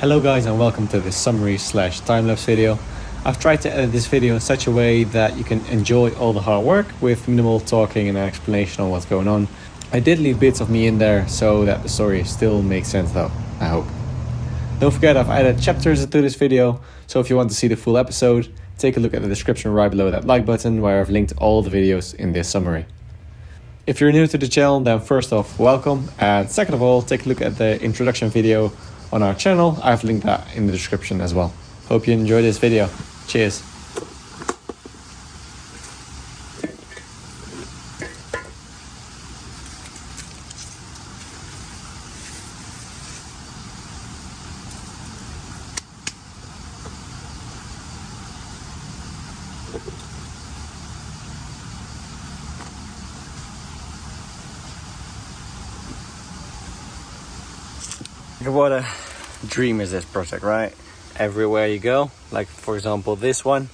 Hello guys and welcome to this summary slash time-lapse video. I've tried to edit this video in such a way that you can enjoy all the hard work with minimal talking and an explanation on what's going on. I did leave bits of me in there so that the story still makes sense though, I hope. Don't forget I've added chapters into this video, so if you want to see the full episode, take a look at the description right below that like button where I've linked all the videos in this summary. If you're new to the channel, then first off, welcome, and second of all, take a look at the introduction video on our channel. I've linked that in the description as well. Hope you enjoy this video. Cheers. What a dream is this project, right? Everywhere you go, like for example this one,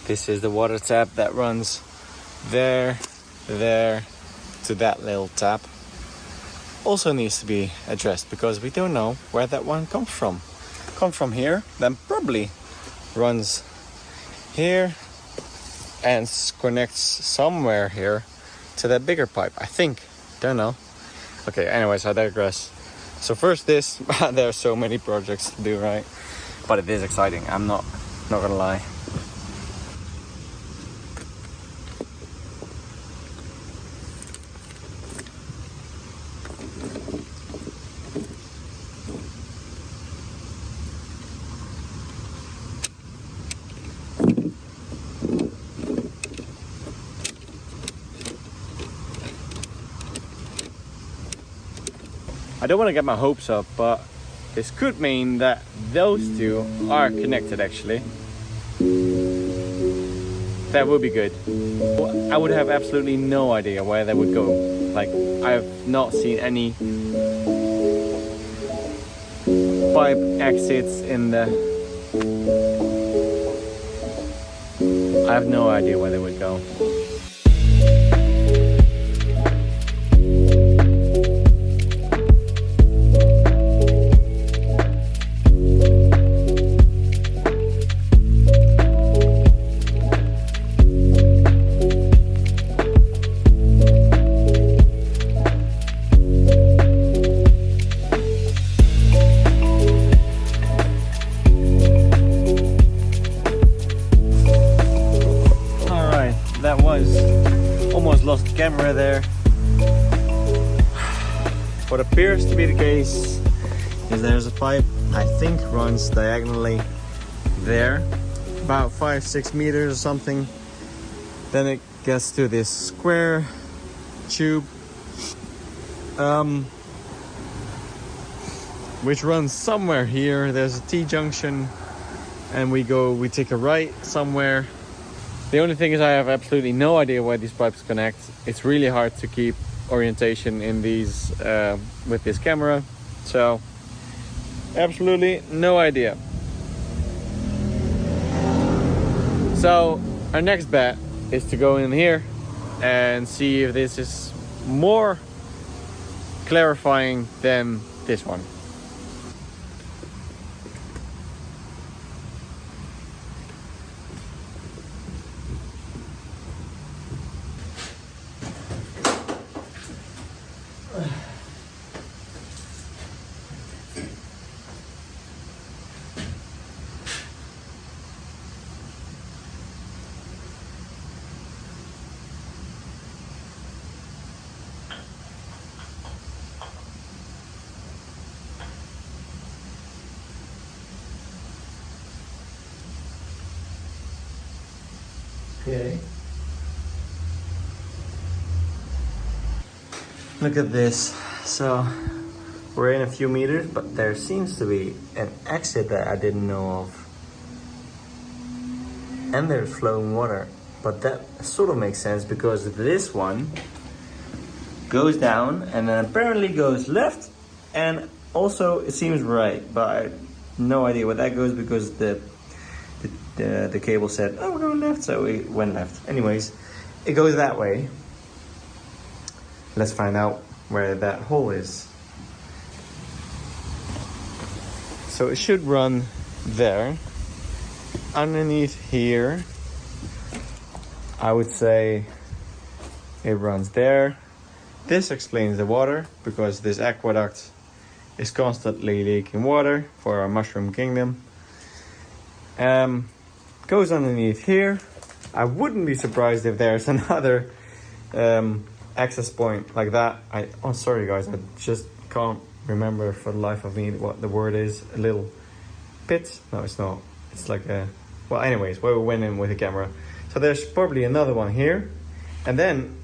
this is the water tap that runs there to that little tap. Also needs to be addressed because we don't know where that one comes from. Come from here, then probably runs here and connects somewhere here to that bigger pipe, I think. Don't know. Okay, anyways, I digress. So first this, there are so many projects to do, right? But it is exciting, I'm not gonna lie. I don't want to get my hopes up, but this could mean that those two are connected actually. That would be good. I would have absolutely no idea where they would go. Like, I have not seen any pipe exits in the... I have no idea where they would go. That was almost lost the camera there. What appears to be the case is there's a pipe, I think runs diagonally there, about 5-6 meters or something. Then it gets to this square tube, which runs somewhere here. There's a T-junction and we take a right somewhere. The only thing is I have absolutely no idea where these pipes connect. It's really hard to keep orientation in these with this camera. So, absolutely no idea. So, our next bet is to go in here and see if this is more clarifying than this one. Okay. Look at this. So we're in a few meters, but there seems to be an exit that I didn't know of. And there's flowing water. But that sort of makes sense because this one goes down and then apparently goes left, and also it seems right, but I have no idea where that goes because the cable said, oh, we're going left, so we went left. Anyways, it goes that way. Let's find out where that hole is. So it should run there. Underneath here, I would say it runs there. This explains the water, because this aqueduct is constantly leaking water for our mushroom kingdom. Goes underneath here. I wouldn't be surprised if there's another access point like that. Oh, sorry guys, I just can't remember for the life of me what the word is. A little pit? No, it's not. It's like a... Well, anyways, where we went in with the camera. So there's probably another one here. And then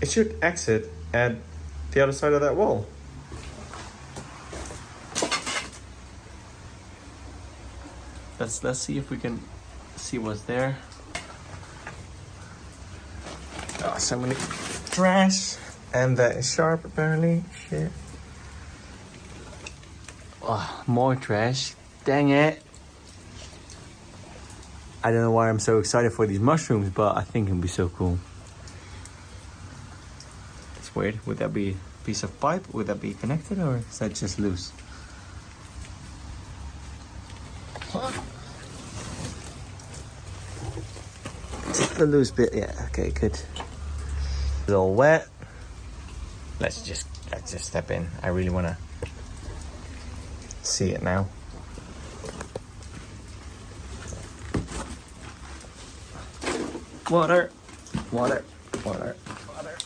it should exit at the other side of that wall. Let's see if we can see what's there. Oh, so many trash. And that is sharp apparently. Shit. Oh, more trash. Dang it. I don't know why I'm so excited for these mushrooms, but I think it'll be so cool. It's weird. Would that be a piece of pipe? Would that be connected, or is that just loose? Just the loose bit, yeah. Okay, good. It's all wet. Let's just step in. I really want to see it now. Water, water, water, water.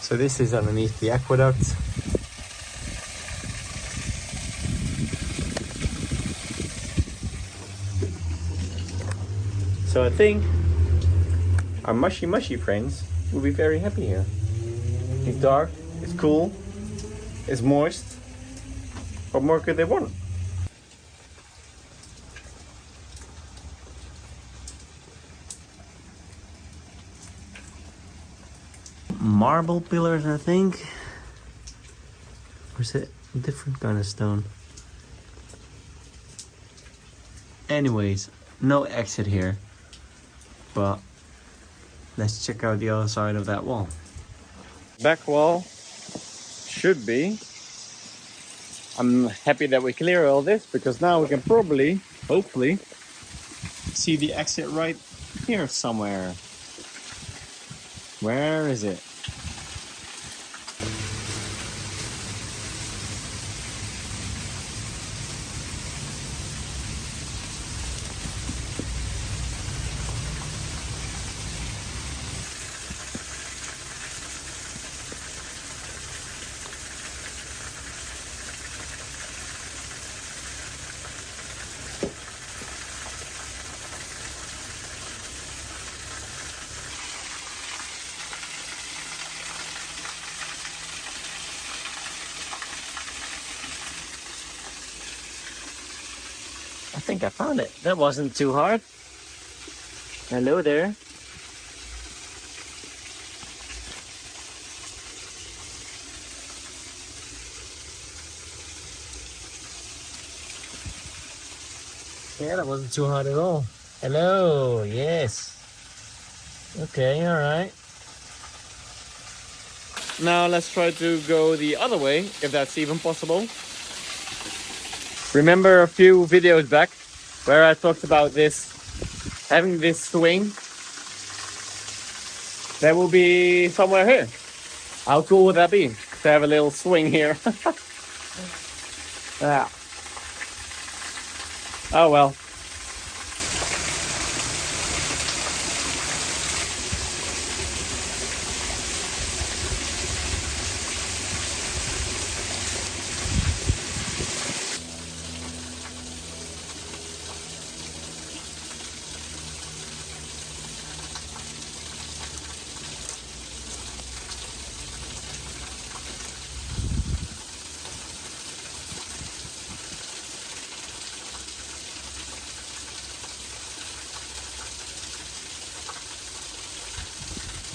So this is underneath the aqueduct. So I think our mushy friends will be very happy here. It's dark, it's cool, it's moist. What more could they want? Marble pillars, I think. Or is it a different kind of stone? Anyways, no exit here. But let's check out the other side of that wall. Back wall should be. I'm happy that we clear all this, because now we can probably, hopefully, see the exit right here somewhere. Where is it? I think I found it. That wasn't too hard. Hello there. Yeah, that wasn't too hard at all. Hello, yes. Okay, all right. Now let's try to go the other way, if that's even possible. Remember a few videos back where I talked about this, having this swing? That will be somewhere here. How cool would that be to have a little swing here? Yeah. Oh well.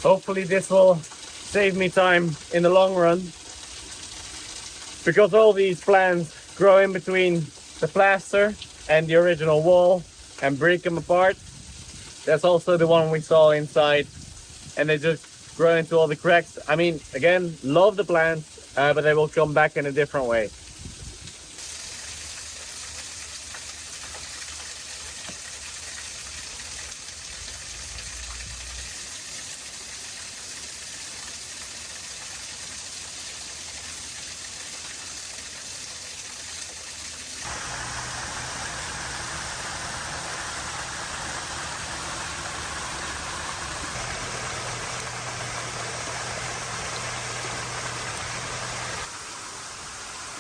Hopefully this will save me time in the long run, because all these plants grow in between the plaster and the original wall and break them apart. That's also the one we saw inside, and they just grown into all the cracks. I mean, again, love the plants, but they will come back in a different way.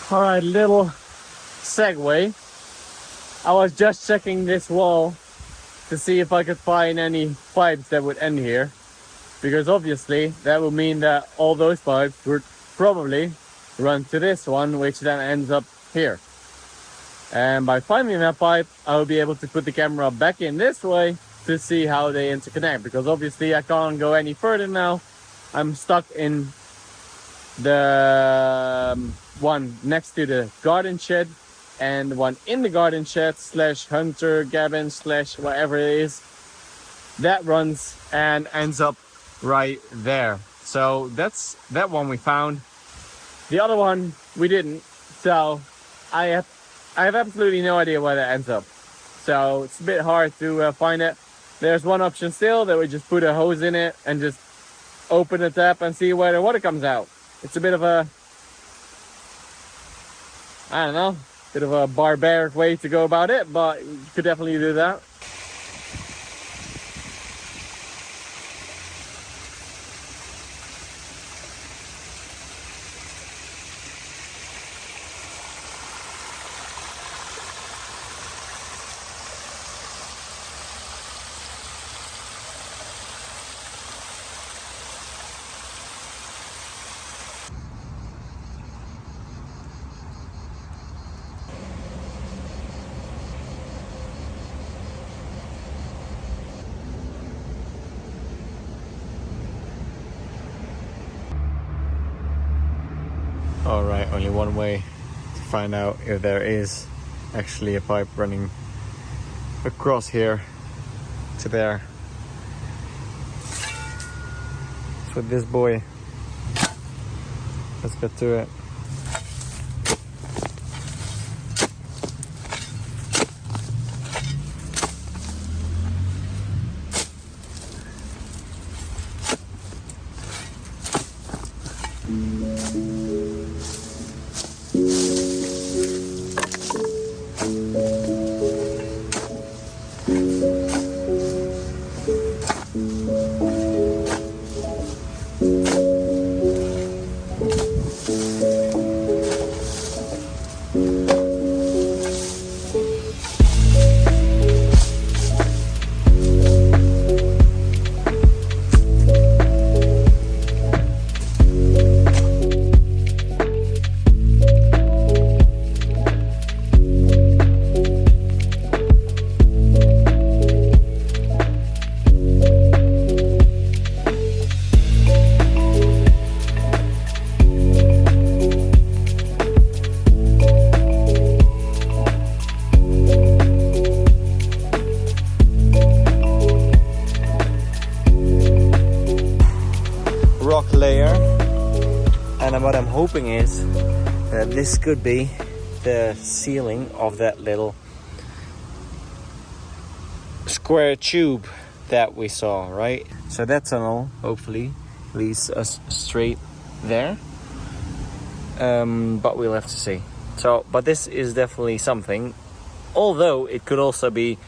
All right, little segue. I was just checking this wall to see if I could find any pipes that would end here, because obviously that would mean that all those pipes would probably run to this one, which then ends up here. And by finding that pipe, I will be able to put the camera back in this way to see how they interconnect, because obviously I can't go any further now. I'm stuck in the one next to the garden shed and one in the garden shed slash hunter cabin slash whatever it is that runs and ends up right there. So that's that one we found. The other one we didn't, so I have absolutely no idea where that ends up, so it's a bit hard to find it. There's one option still, that we just put a hose in it and just open the tap and see where the water comes out. It's a bit of a, I don't know, bit of a barbaric way to go about it, but you could definitely do that. Alright, only one way to find out if there is actually a pipe running across here to there. It's with this boy. Let's get to it. Rock layer, and what I'm hoping is that this could be the ceiling of that little square tube that we saw, right? So that tunnel hopefully leads us straight there, but we'll have to see. So, but this is definitely something, although it could also be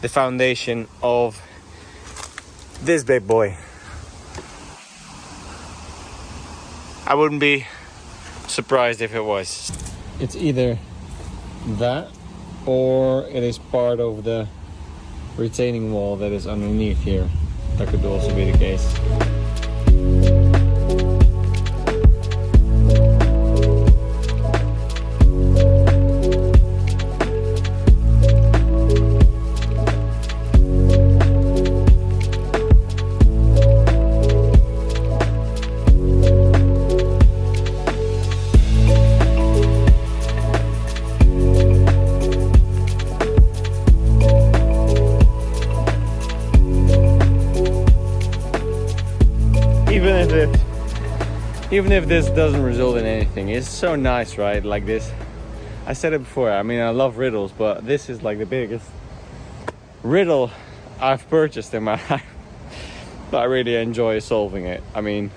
the foundation of this big boy. I wouldn't be surprised if it was. It's either that or it is part of the retaining wall that is underneath here. That could also be the case. even if this doesn't result in anything, it's so nice, right? Like this, I said it before, I mean, I love riddles, but this is like the biggest riddle I've purchased in my life. But I really enjoy solving it. I mean,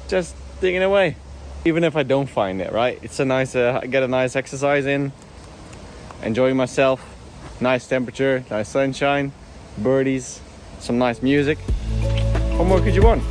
just digging away, even if I don't find it, right? It's a nice, I get a nice exercise in, enjoying myself, nice temperature, nice sunshine, birdies, some nice music. What more could you want?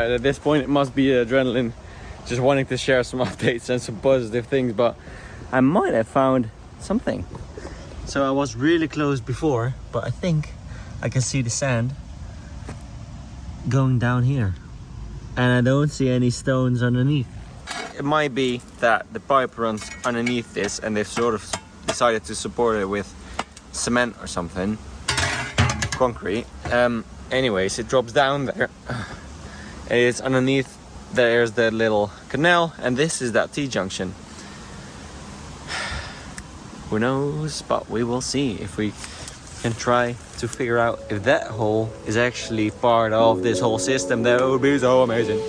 At this point it must be adrenaline, just wanting to share some updates and some positive things, but I might have found something. So I was really close before, but I think I can see the sand going down here and I don't see any stones underneath. It might be that the pipe runs underneath this and they've sort of decided to support it with cement or something, concrete. Anyways, it drops down there. It's underneath, there's the little canal, and this is that T-junction. Who knows, but we will see if we can try to figure out if that hole is actually part of this whole system. That would be so amazing.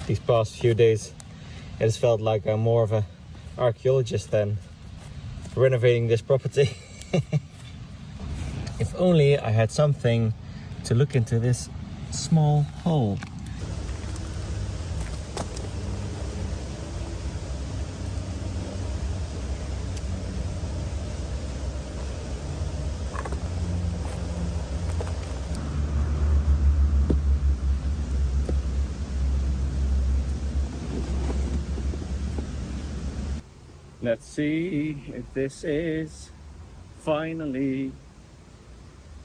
These past few days, it has felt like I'm more of an archaeologist than renovating this property. If only I had something to look into this small hole. Let's see if this is finally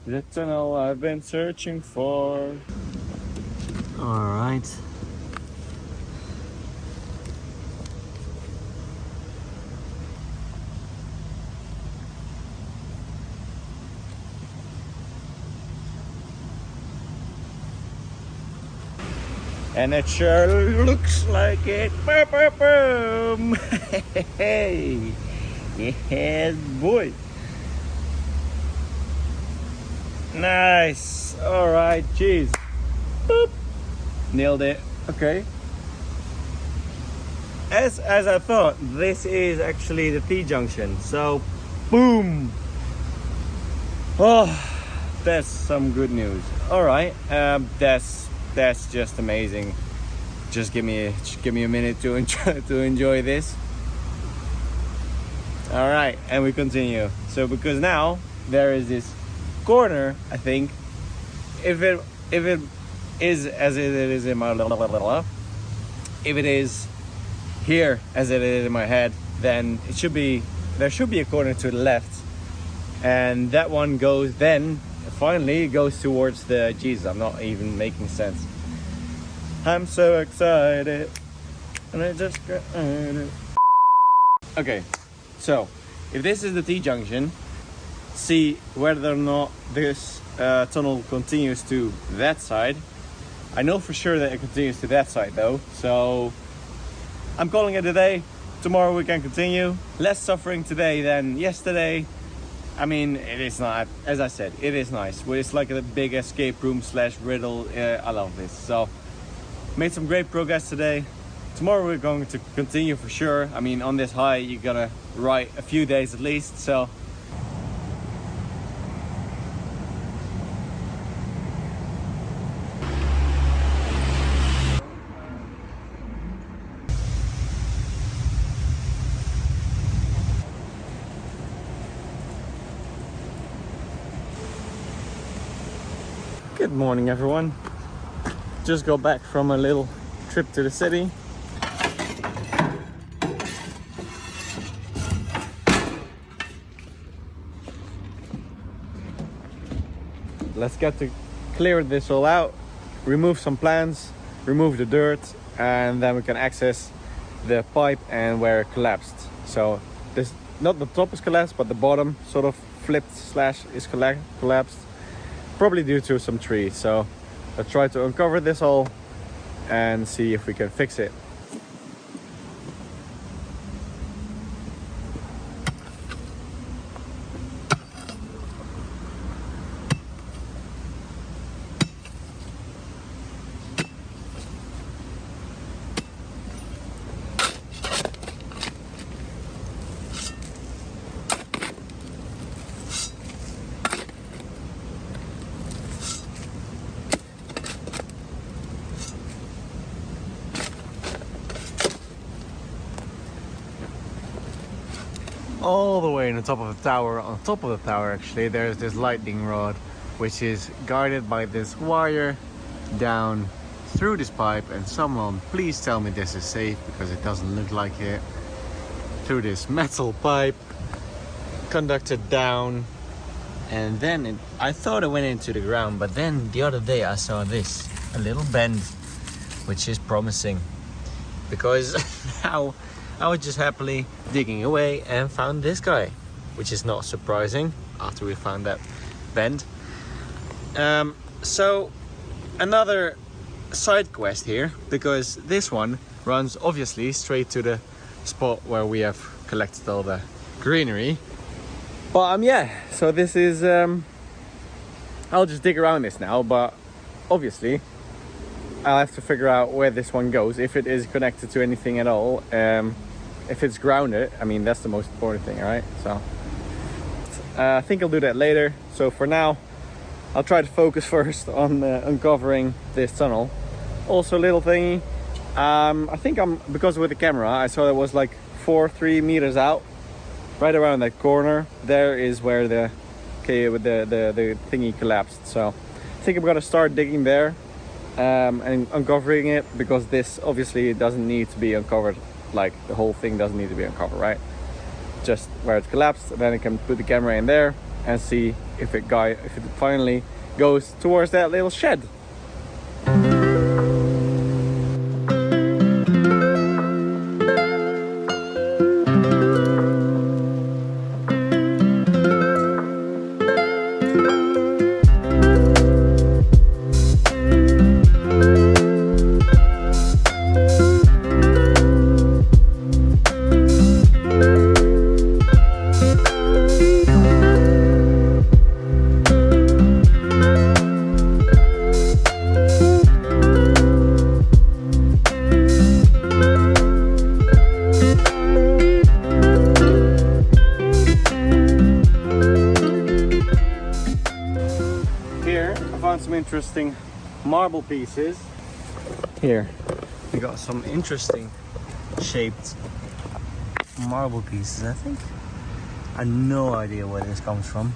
the tunnel I've been searching for. All right. And it sure looks like it. Boom, boom, boom. Hey, yes, boy. Nice. All right, geez. Boop. Nailed it. Okay. As I thought, this is actually the T-junction. So, boom. Oh, that's some good news. All right. That's just amazing. Just give me a minute to enjoy this. All right, and we continue. So because now there is this corner, I think if it is as it is in my if it is here as it is in my head, then there should be a corner to the left, and that one goes then. Finally, it goes towards the... Jesus, I'm not even making sense. I'm so excited. And I just got... Okay, so if this is the T-junction, see whether or not this tunnel continues to that side. I know for sure that it continues to that side though. So I'm calling it a day. Tomorrow we can continue. Less suffering today than yesterday. I mean, it is not, as I said, it is nice. It's like a big escape room slash riddle. I love this. So, made some great progress today. Tomorrow we're going to continue for sure. I mean, on this high, you're gonna ride a few days at least. So, good morning, everyone. Just got back from a little trip to the city. Let's get to clear this all out, remove some plants, remove the dirt, and then we can access the pipe and where it collapsed. So this, not the top is collapsed, but the bottom sort of flipped slash is collapsed. Probably due to some trees. So let's try to uncover this all and see if we can fix it. All the way on top of the tower, actually, there's this lightning rod, which is guarded by this wire down through this pipe. And someone please tell me this is safe, because it doesn't look like it. Through this metal pipe, conducted down, and then I thought it went into the ground, but then the other day I saw this, a little bend, which is promising, because now I was just happily digging away and found this guy, which is not surprising after we found that bend. So another side quest here, because this one runs obviously straight to the spot where we have collected all the greenery. But yeah, so this is I'll just dig around this now, but obviously I'll have to figure out where this one goes, if it is connected to anything at all. If it's grounded, I mean, that's the most important thing, right? So I think I'll do that later. So for now, I'll try to focus first on uncovering this tunnel. Also, little thingy, I think because with the camera, I saw it was like 3 meters out, right around that corner. There is where the thingy collapsed. So I think I'm gonna start digging there and uncovering it, because this obviously doesn't need to be uncovered. Like, the whole thing doesn't need to be uncovered, right? just where it's collapsed, and then I can put the camera in there and see if it finally goes towards that little shed. Some interesting marble pieces. Here we got some interesting shaped marble pieces. I think I have no idea where this comes from.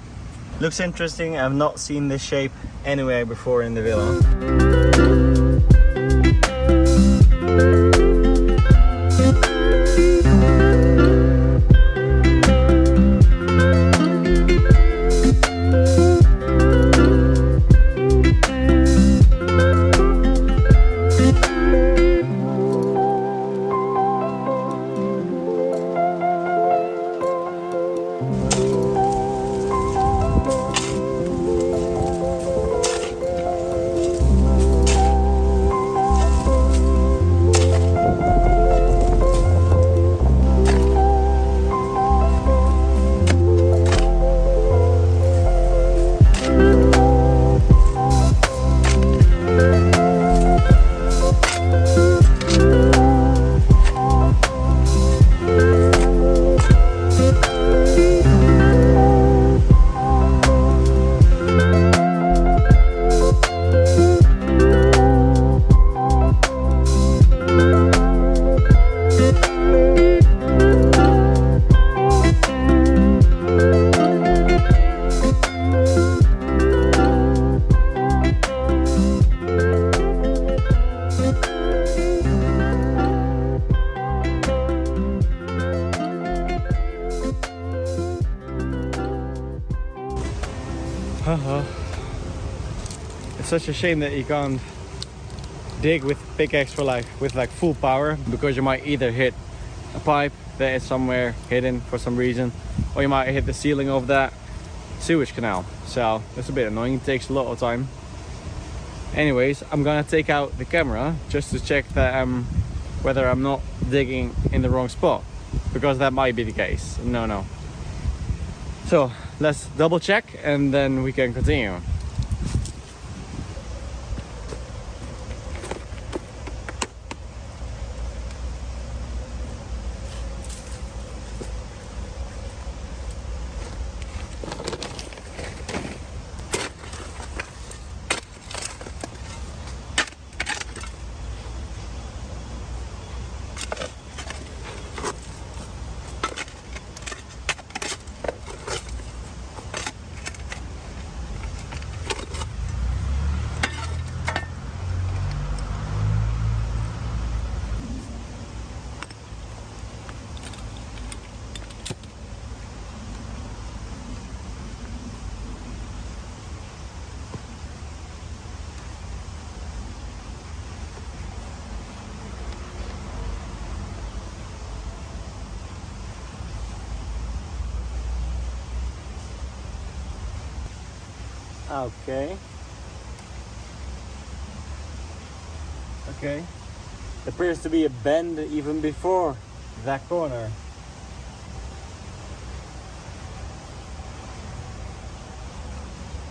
Looks interesting. I've not seen this shape anywhere before in the villa. It's such a shame that you can't dig with pickaxe with full power, because you might either hit a pipe that is somewhere hidden for some reason, or you might hit the ceiling of that sewage canal. So that's a bit annoying. It takes a lot of time. Anyways, I'm gonna take out the camera just to check that whether I'm not digging in the wrong spot, because that might be the case. No. So let's double check and then we can continue. Okay. There appears to be a bend even before that corner.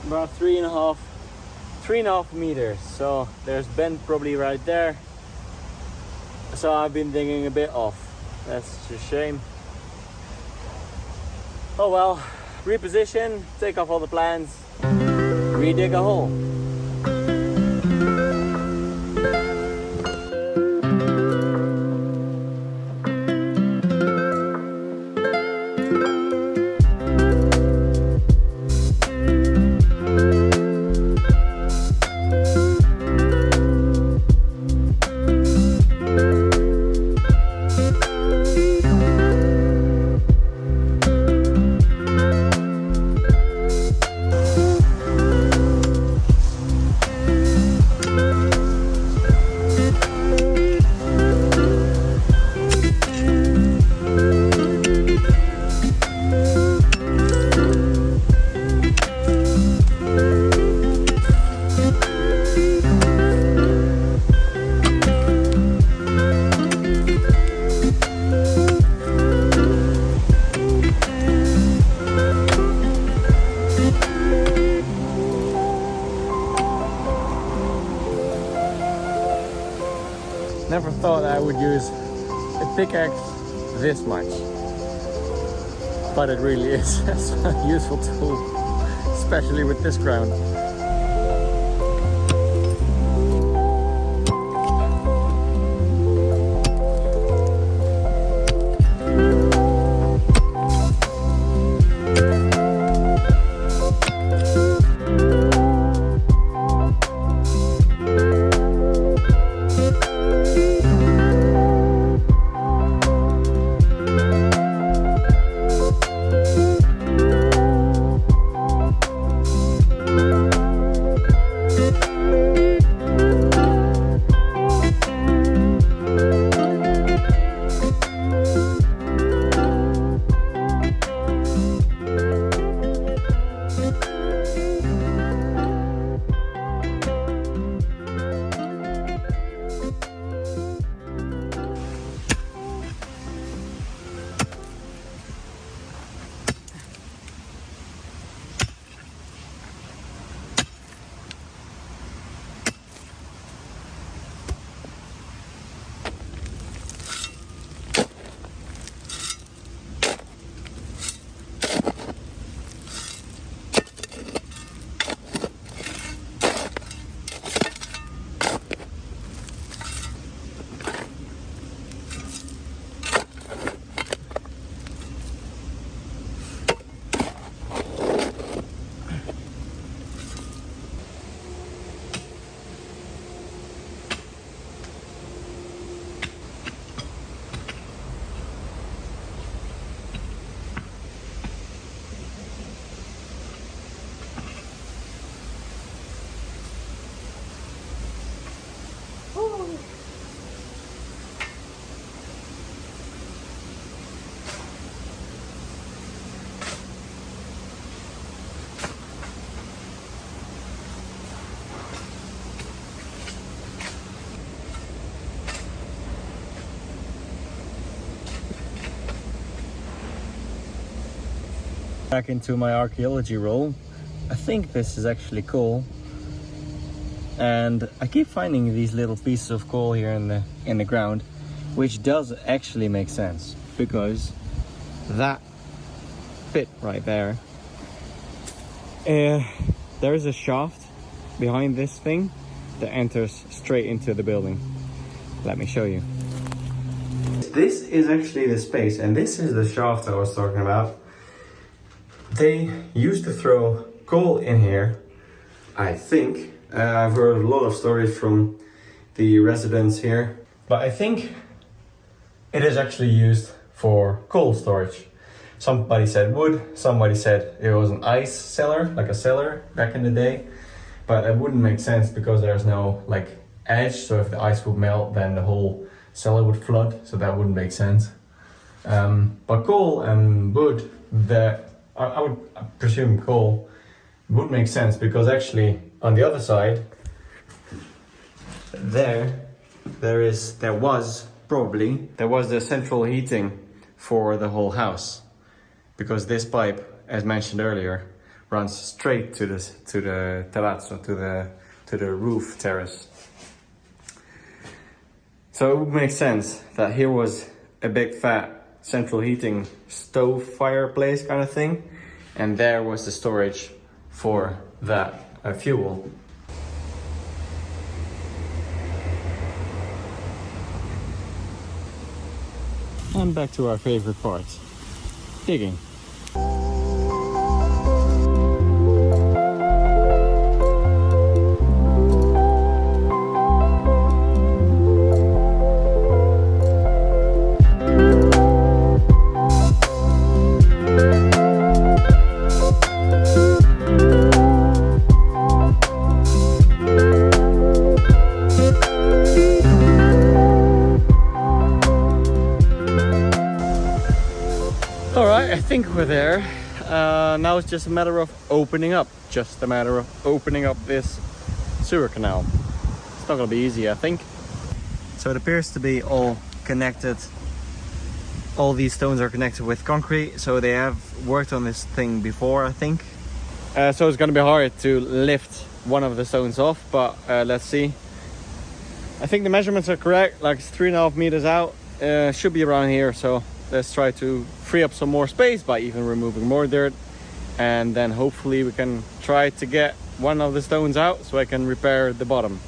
About three and a half meters. So there's bend probably right there. So I've been digging a bit off. That's a shame. Oh well, reposition, take off all the plans, redig a hole. never thought I would use a pickaxe this much, but it really is a useful tool, especially with this ground. Back into my archaeology role. I think this is actually cool, and I keep finding these little pieces of coal here in the ground, which does actually make sense, because that bit right there, there is a shaft behind this thing that enters straight into the building. Let me show you. This is actually the space, and this is the shaft I was talking about. They used to throw coal in here, I think. I've heard a lot of stories from the residents here, but I think it is actually used for coal storage. Somebody said wood, somebody said it was an ice cellar, like a cellar back in the day, but it wouldn't make sense because there's no like edge, so if the ice would melt then the whole cellar would flood, so that wouldn't make sense. But coal and wood, I would presume coal would make sense, because actually on the other side there was the central heating for the whole house, because this pipe, as mentioned earlier, runs straight to the terrazzo, to the roof terrace. So it would make sense that here was a big fat central heating stove fireplace kind of thing, and there was the storage for that fuel. And back to our favorite part, digging. I think we're there. Now it's just a matter of opening up. This sewer canal. It's not gonna be easy, I think. So it appears to be all connected. All these stones are connected with concrete, so they have worked on this thing before, I think. So it's gonna be hard to lift one of the stones off, but let's see. I think the measurements are correct, like it's 3.5 meters out. Should be around here, so let's try to free up some more space by even removing more dirt, and then hopefully we can try to get one of the stones out so I can repair the bottom.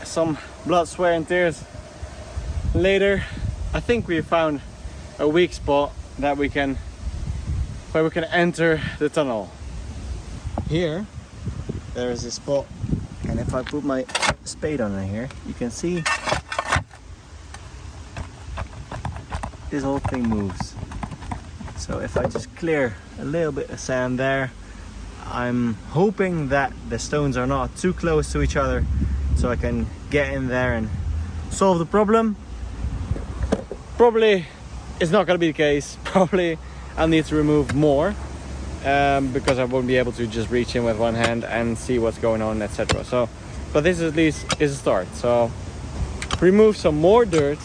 Some blood, sweat and tears later, I think we found a weak spot that we can enter the tunnel. Here there is a spot, and if I put my spade on it here, you can see this whole thing moves. So if I just clear a little bit of sand there, I'm hoping that the stones are not too close to each other, so I can get in there and solve the problem. Probably it's not going to be the case. Probably I'll need to remove more because I won't be able to just reach in with one hand and see what's going on, etc. So, but this at least is a start. So remove some more dirt,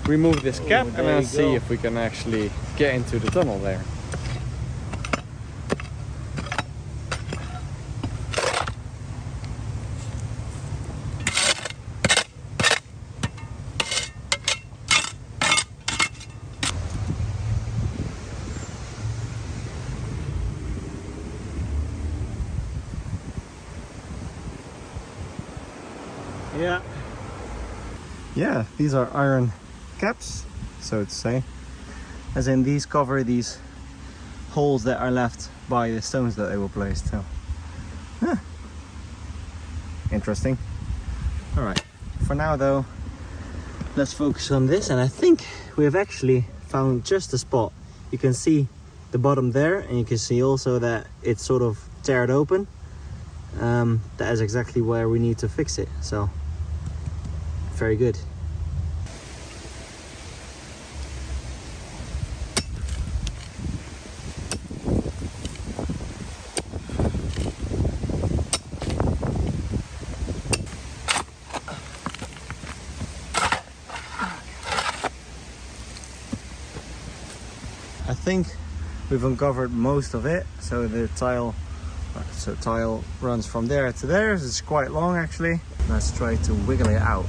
remove this cap, and then see if we can actually get into the tunnel there. Yeah, these are iron caps, so to say, as in these cover these holes that are left by the stones that they were placed. So interesting. All right, for now though, let's focus on this, and I think we have actually found just a spot. You can see the bottom there, and you can see also that it's sort of teared open. That is exactly where we need to fix it, so very good. I think we've uncovered most of it. So the tile runs from there to there. It's quite long actually. Let's try to wiggle it out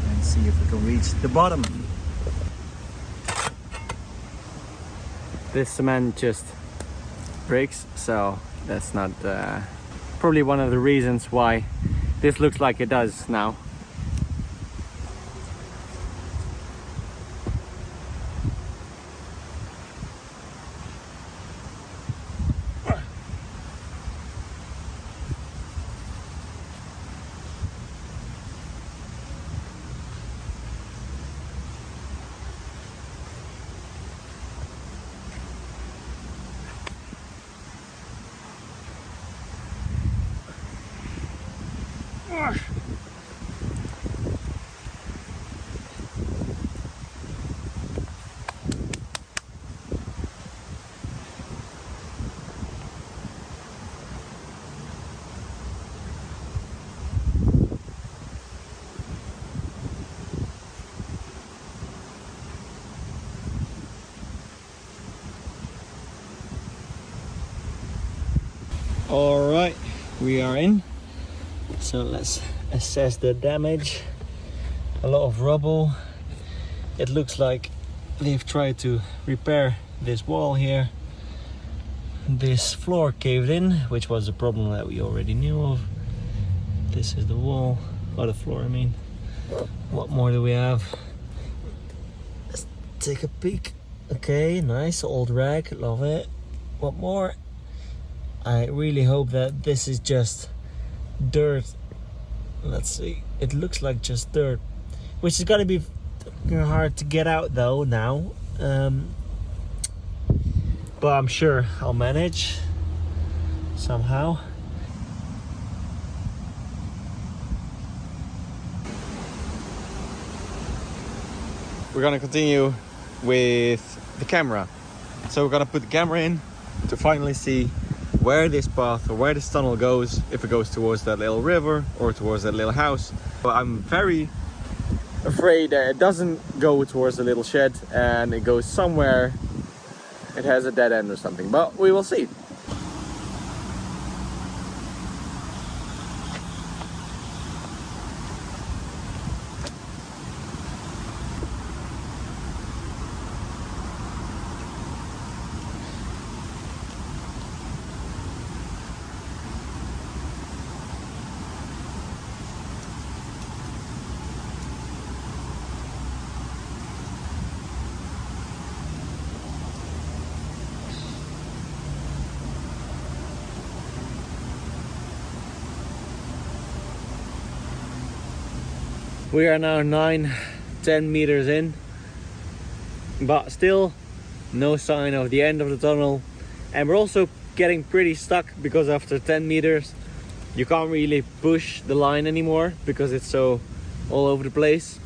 and see if we can reach the bottom. This cement just breaks, so that's not probably one of the reasons why this looks like it does now. All right, we are in. So let's assess the damage. A lot of rubble. It looks like they've tried to repair this wall here. This floor caved in, which was a problem that we already knew of. This is the wall, or the floor I mean. What more do we have? Let's take a peek. Okay, nice old rag, love it. What more? I really hope that this is just dirt. Let's see, it looks like just dirt, which is gonna be hard to get out though now, but I'm sure I'll manage somehow. we're gonna continue with the camera. So we're gonna put the camera in to finally see where this path or where this tunnel goes, if it goes towards that little river or towards that little house. But I'm very afraid that it doesn't go towards the little shed and it goes somewhere, it has a dead end or something, but we will see. We are now 9-10 meters in, but still no sign of the end of the tunnel. And we're also getting pretty stuck because after 10 meters you can't really push the line anymore because it's so all over the place.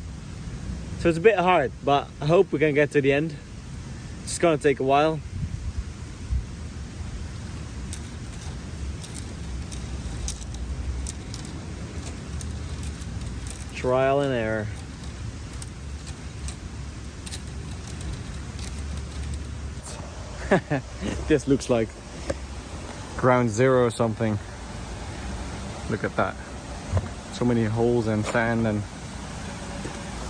So it's a bit hard, but I hope we can get to the end. It's gonna take a while. Trial and error. This looks like ground zero or something. Look at that. So many holes and sand, and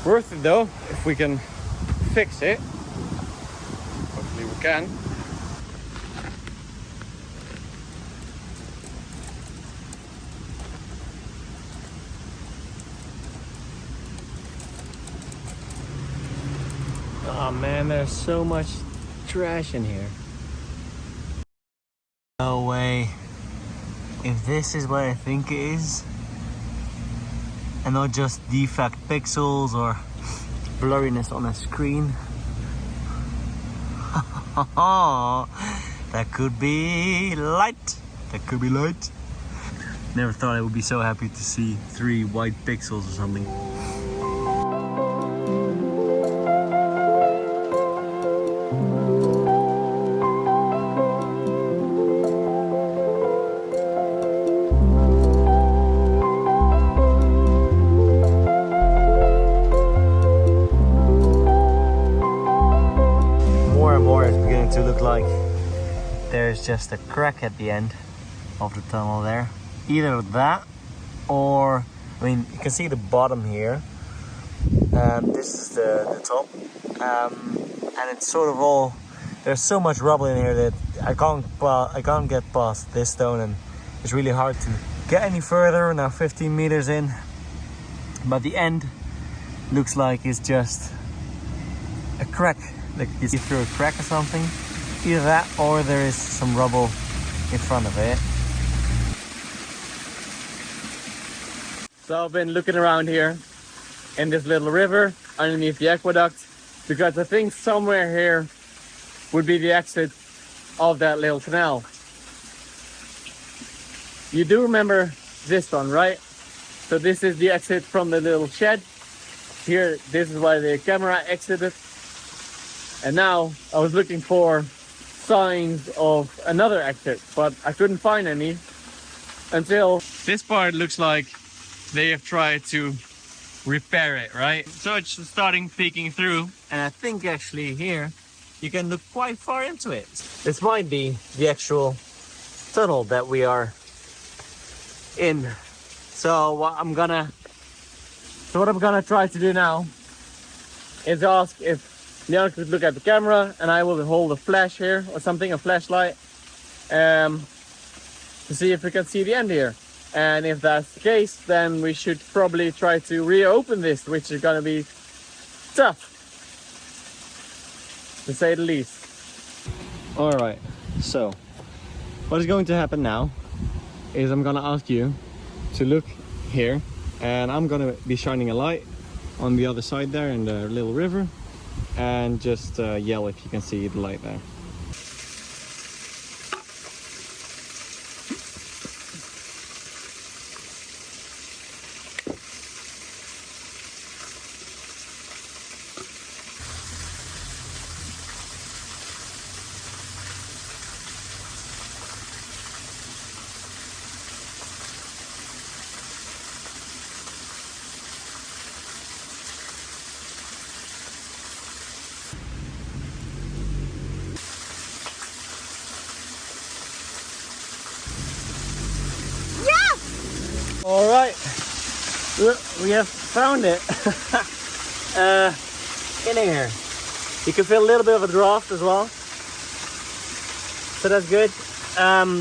worth it though if we can fix it. Hopefully we can. Oh man, there's so much trash in here. No way. If this is what I think it is, and not just defect pixels or blurriness on a screen. That could be light. That could be light. Never thought I would be so happy to see 3 white pixels or something. To look like there's just a crack at the end of the tunnel there. Either that or, I mean, you can see the bottom here. This is the top. And it's sort of all, there's so much rubble in here that I can't get past this stone, and it's really hard to get any further. We're now 15 meters in, but the end looks like it's just a crack. Like you see through a crack or something. Either that or there is some rubble in front of it. So I've been looking around here in this little river underneath the aqueduct, because I think somewhere here would be the exit of that little canal. You do remember this one, right? So this is the exit from the little shed. Here, this is why the camera exited. And now I was looking for signs of another exit, but I couldn't find any until this part. Looks like they have tried to repair it, right? So it's starting peeking through, and I think actually here you can look quite far into it. This might be the actual tunnel that we are in. So what I'm gonna try to do now is ask if Lyanne could look at the camera, and I will hold a flash here or something, a flashlight, to see if we can see the end here. And if that's the case, then we should probably try to reopen this, which is gonna be tough, to say the least. All right, so what is going to happen now is I'm gonna ask you to look here, and I'm gonna be shining a light on the other side there in the little river, and just yell if you can see the light there. All right, look, we have found it. In here. You can feel a little bit of a draft as well, so that's good.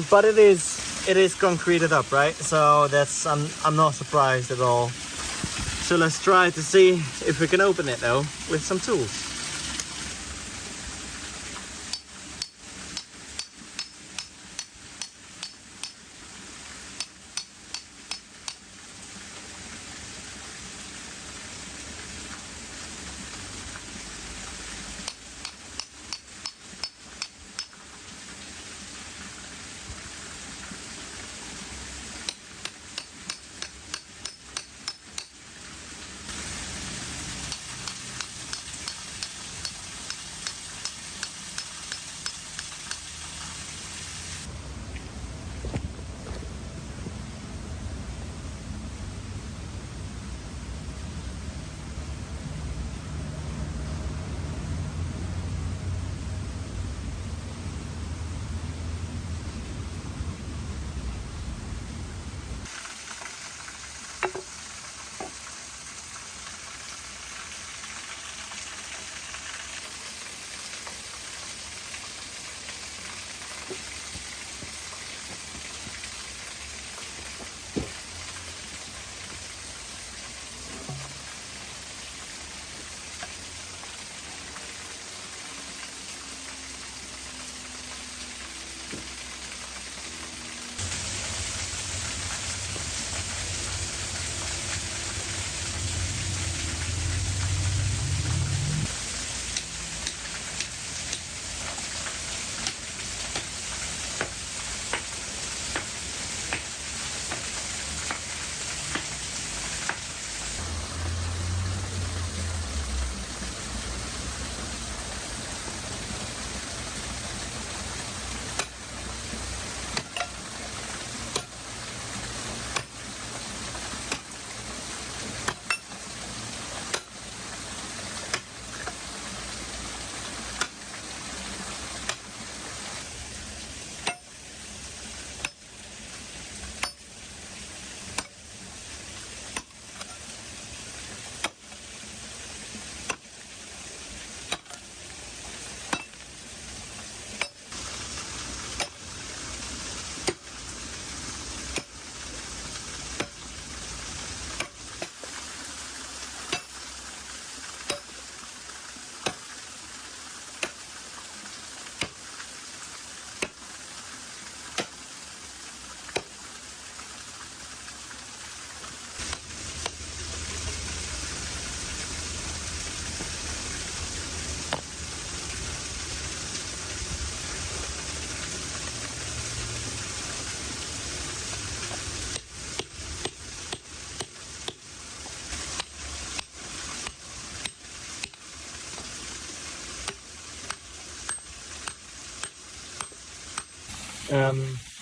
But it is concreted up, right? So that's I'm not surprised at all. So let's try to see if we can open it though with some tools.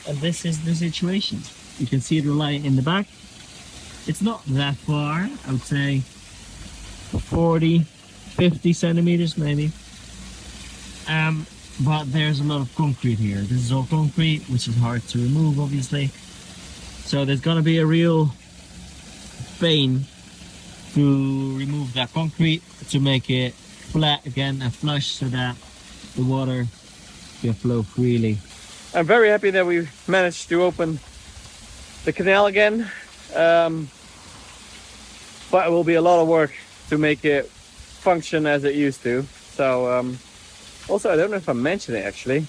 And this is the situation. You can see the light in the back. It's not that far, I would say 40, 50 centimeters maybe. But there's a lot of concrete here. This is all concrete, which is hard to remove, obviously. So there's gonna be a real pain to remove that concrete, to make it flat again and flush so that the water can flow freely. I'm very happy that we managed to open the canal again, but it will be a lot of work to make it function as it used to. So also, I don't know if I mentioned it actually,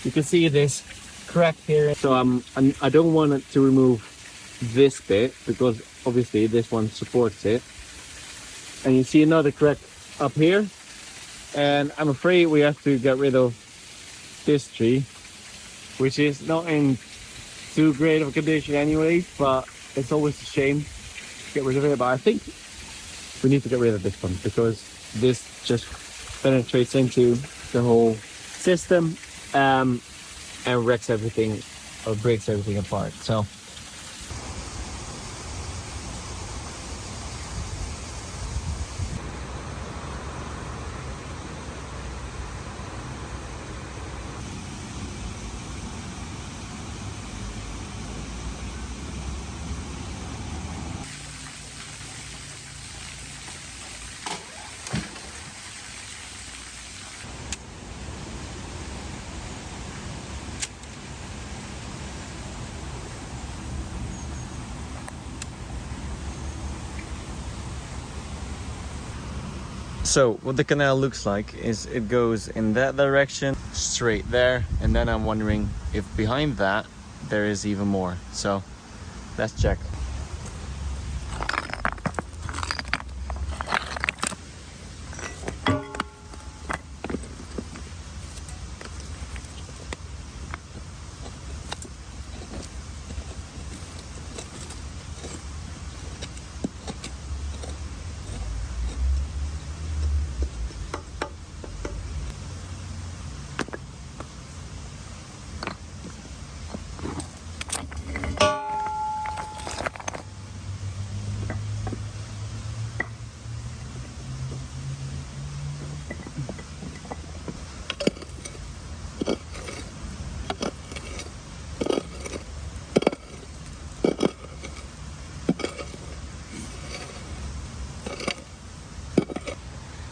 you can see this crack here. So I don't want it to remove this bit because obviously this one supports it, and you see another crack up here, and I'm afraid we have to get rid of this tree, which is not in too great of a condition anyway, but it's always a shame to get rid of it. But I think we need to get rid of this one because this just penetrates into the whole system and wrecks everything or breaks everything apart. So So what the canal looks like is it goes in that direction, straight there, and then I'm wondering if behind that there is even more. So let's check.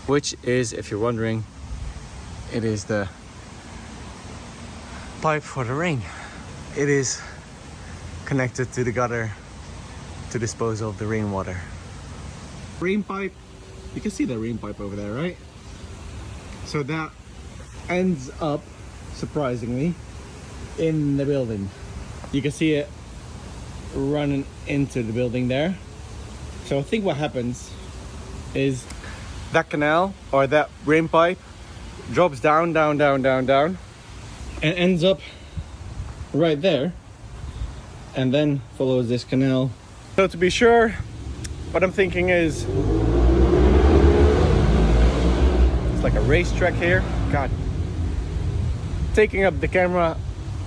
Which is, if you're wondering, it is the pipe for the rain. It is connected to the gutter to dispose of the rainwater. Rain pipe, you can see the rain pipe over there, right? So that ends up, surprisingly, in the building. You can see it running into the building there. So I think what happens is that canal or that rain pipe drops down, down, down, down, down, and ends up right there, and then follows this canal. So to be sure, what I'm thinking is it's like a racetrack here. God, taking up the camera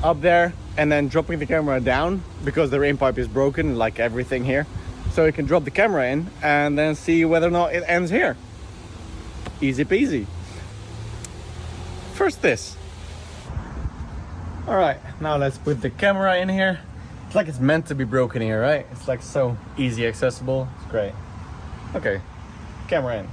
up there and then dropping the camera down because the rain pipe is broken, like everything here. So you can drop the camera in and then see whether or not it ends here. Easy peasy. First this. All right, now let's put the camera in here. It's like it's meant to be broken here, right? It's like so easy accessible. It's great. Okay, camera in.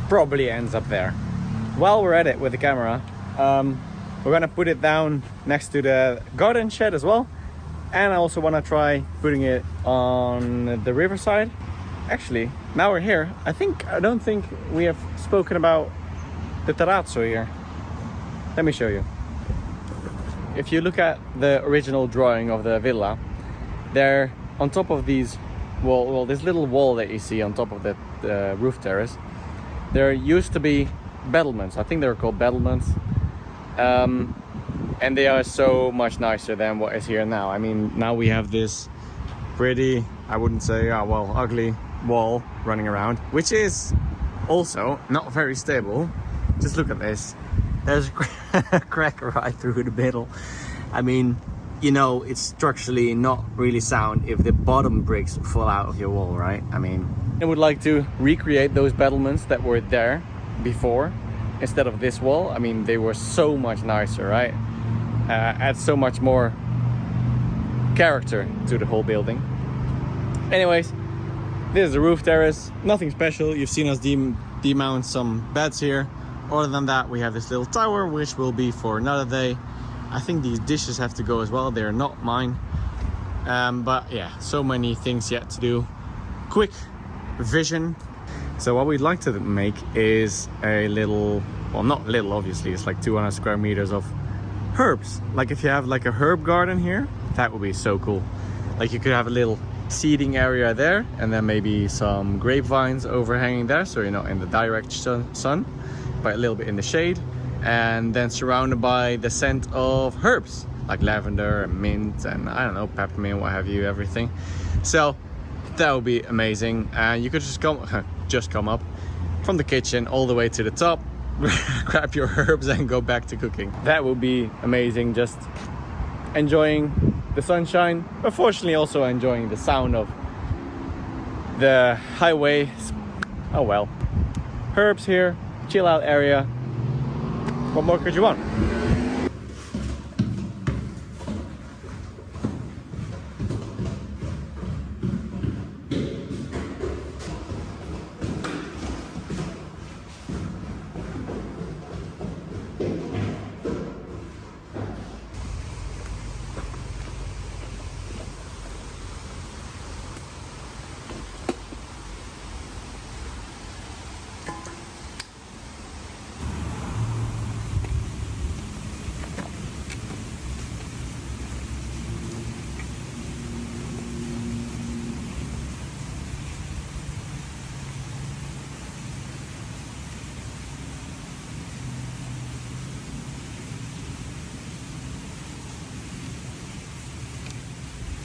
Probably ends up there. While we're at it with the camera, we're gonna put it down next to the garden shed as well, and I also want to try putting it on the riverside. Actually, now we're here, I don't think we have spoken about the terrazzo here. Let me show you. If you look at the original drawing of the villa, there on top of these wall, this little wall that you see on top of the roof terrace, there used to be battlements. I think they were called battlements, and they are so much nicer than what is here now. I mean, now we have this pretty, I wouldn't say, well, ugly wall running around, which is also not very stable. Just look at this. There's a crack right through the middle. I mean, you know, it's structurally not really sound if the bottom bricks fall out of your wall, right? I mean, I would like to recreate those battlements that were there before instead of this wall. I mean, they were so much nicer, right? Add so much more character to the whole building. Anyways, this is the roof terrace. Nothing special. You've seen us demount some beds here. Other than that, we have this little tower, which will be for another day. I think these dishes have to go as well. They're not mine. But yeah, so many things yet to do. Quick vision. So what we'd like to make is a little, well, not little, obviously, it's like 200 square meters of herbs. Like if you have like a herb garden here, that would be so cool. Like you could have a little seating area there, and then maybe some grapevines overhanging there, so you're not in the direct sun, but a little bit in the shade, and then surrounded by the scent of herbs like lavender and mint and I don't know, peppermint, what have you, everything. So that would be amazing. And you could just come up from the kitchen all the way to the top, grab your herbs and go back to cooking. That would be amazing. Just enjoying the sunshine, but fortunately also enjoying the sound of the highway. Oh well. Herbs here, chill out area. What more could you want?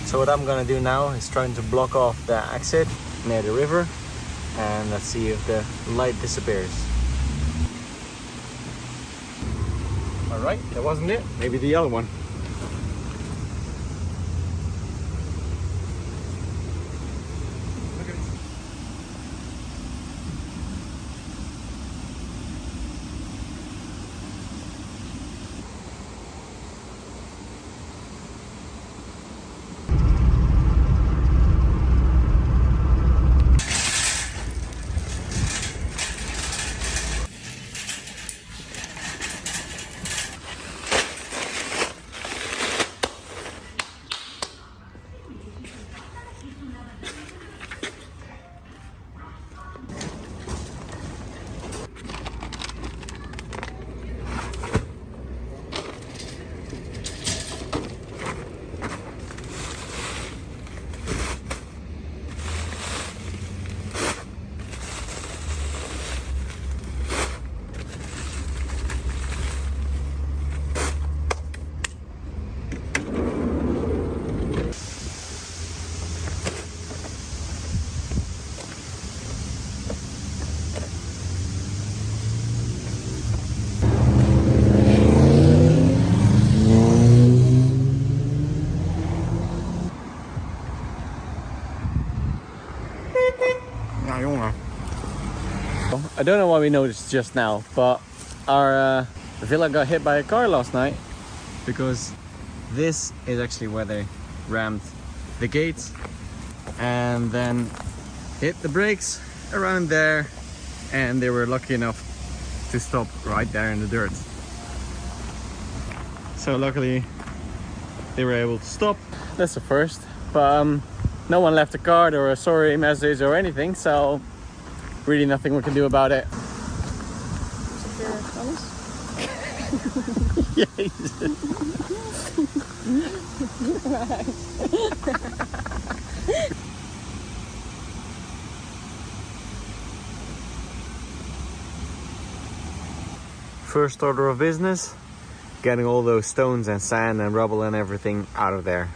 So what I'm gonna do now is trying to block off the exit near the river, and let's see if the light disappears. All right, that wasn't it. Maybe the other one. Look at this. I don't know why we noticed just now, but our villa got hit by a car last night, because this is actually where they rammed the gates and then hit the brakes around there, and they were lucky enough to stop right there in the dirt. So luckily they were able to stop. That's the first, but no one left a card or a sorry message or anything, so really nothing we can do about it. First order of business, getting all those stones and sand and rubble and everything out of there.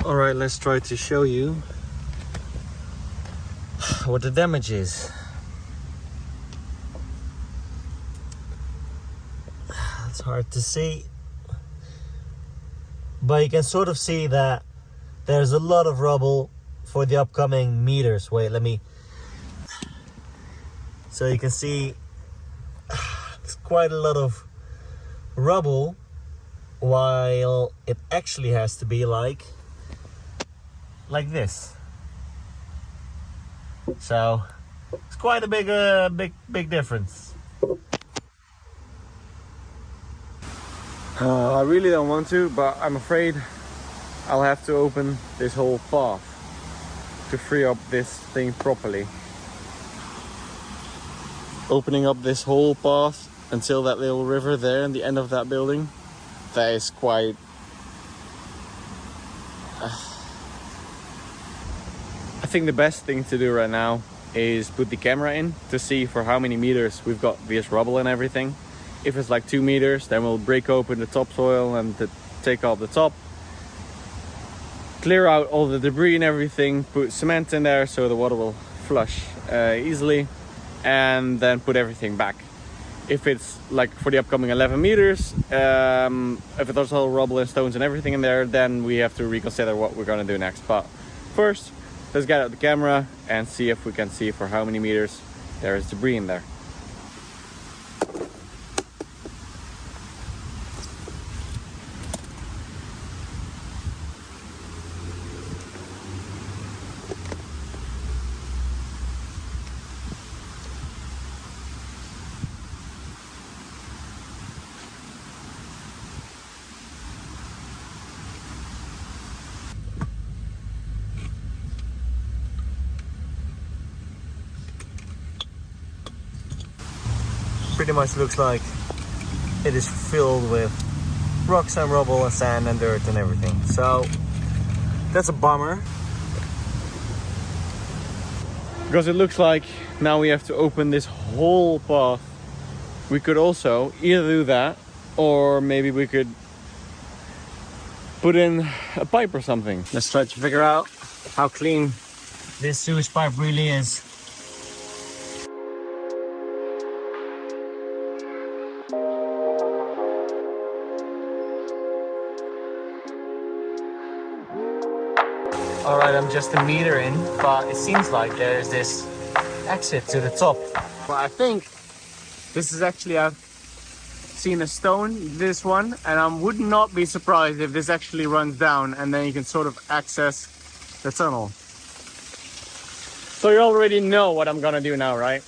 Alright, let's try to show you what the damage is. It's hard to see, but you can sort of see that there's a lot of rubble for the upcoming meters. Wait, let me. So you can see it's quite a lot of rubble, while it actually has to be like this. So it's quite a big difference. I really don't want to, but I'm afraid I'll have to open this whole path to free up this thing properly. Opening up this whole path until that little river there in the end of that building, that is quite... I think the best thing to do right now is put the camera in to see for how many meters we've got this rubble and everything. If it's like 2 meters, then we'll break open the topsoil and take off the top, clear out all the debris and everything, put cement in there so the water will flush easily, and then put everything back. If it's like for the upcoming 11 meters, if there's all rubble and stones and everything in there, then we have to reconsider what we're gonna do next. But first, let's get out the camera and see if we can see for how many meters there is debris in there. Pretty much looks like it is filled with rocks and rubble and sand and dirt and everything. So that's a bummer, because it looks like now we have to open this whole path. We could also either do that, or maybe we could put in a pipe or something. Let's try to figure out how clean this sewage pipe really is. Alright, I'm just a meter in, but it seems like there's this exit to the top. But I think this is actually, I've seen a stone, this one, and I would not be surprised if this actually runs down and then you can sort of access the tunnel. So you already know what I'm gonna do now, right?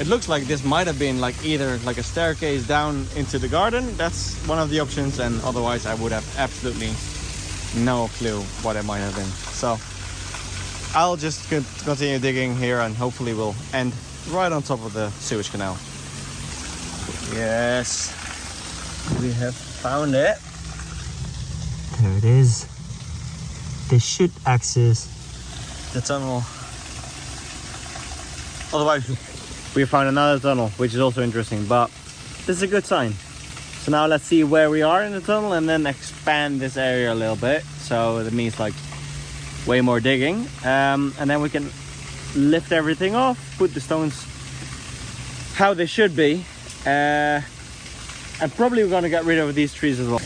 It looks like this might have been like either like a staircase down into the garden. That's one of the options, and otherwise I would have absolutely no clue what it might have been. So I'll just continue digging here, and hopefully we'll end right on top of the sewage canal. Yes, we have found it. There it is. This should access the tunnel. Otherwise, we found another tunnel, which is also interesting, but this is a good sign. So now let's see where we are in the tunnel and then expand this area a little bit. So that means like way more digging. And then we can lift everything off, put the stones how they should be. And probably we're gonna get rid of these trees as well.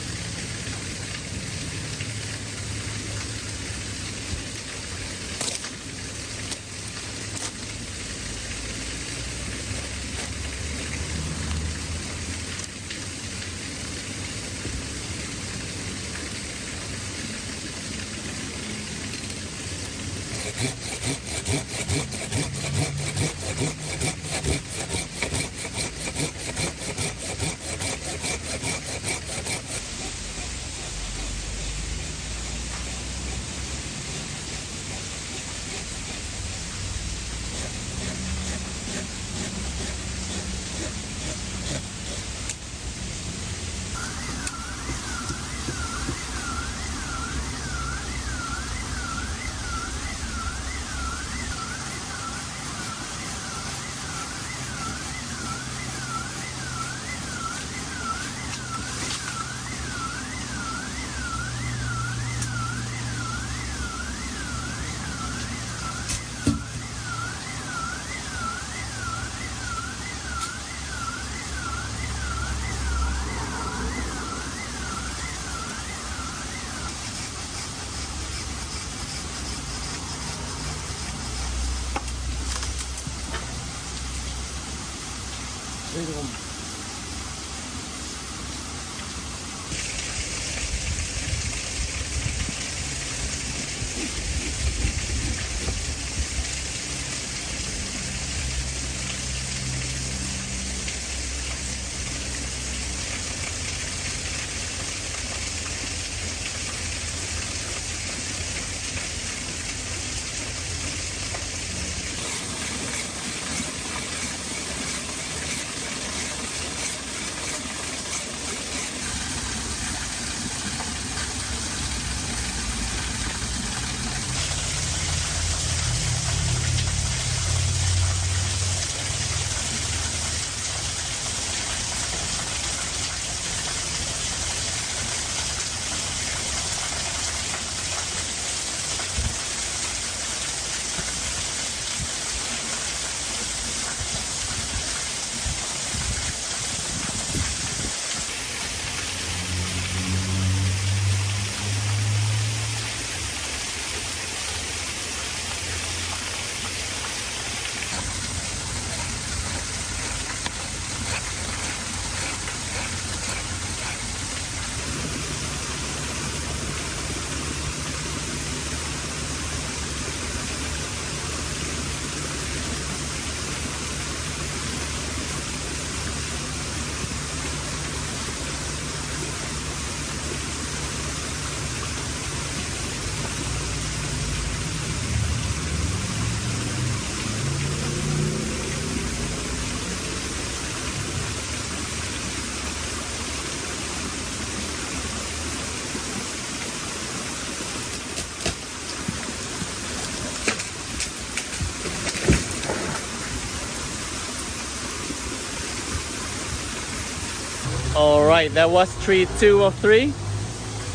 All right, that was tree 2 of 3.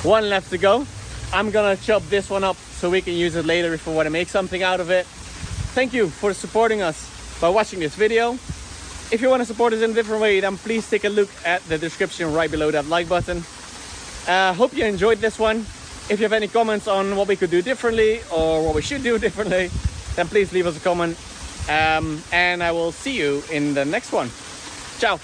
1 left to go. I'm gonna chop this one up so we can use it later if we want to make something out of it. Thank you for supporting us by watching this video. If you want to support us in a different way, then please take a look at the description right below that like button. Hope you enjoyed this one. If you have any comments on what we could do differently or what we should do differently, then please leave us a comment. And I will see you in the next one. Ciao.